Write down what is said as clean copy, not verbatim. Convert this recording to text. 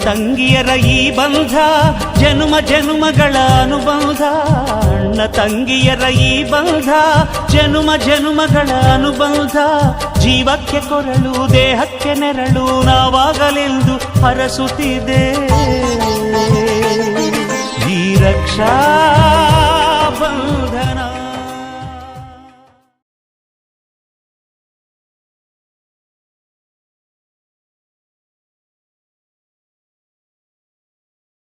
ತಂಗಿಯರ ಈ ಬಂಧ ಜನುಮ ಜನುಮಗಳ ಅನುಬಂಧ. ಅಣ್ಣ ತಂಗಿಯರ ಈ ಬಂಧ ಜನುಮ ಜನುಮಗಳ ಅನುಬಂಧ. ಜೀವಕ್ಕೆ ಕೊರಳು ದೇಹಕ್ಕೆ ನೆರಳು ನಾವಾಗಲೆಂದು ಹರಸುತ್ತಿದೆ ಈ ರಕ್ಷಾ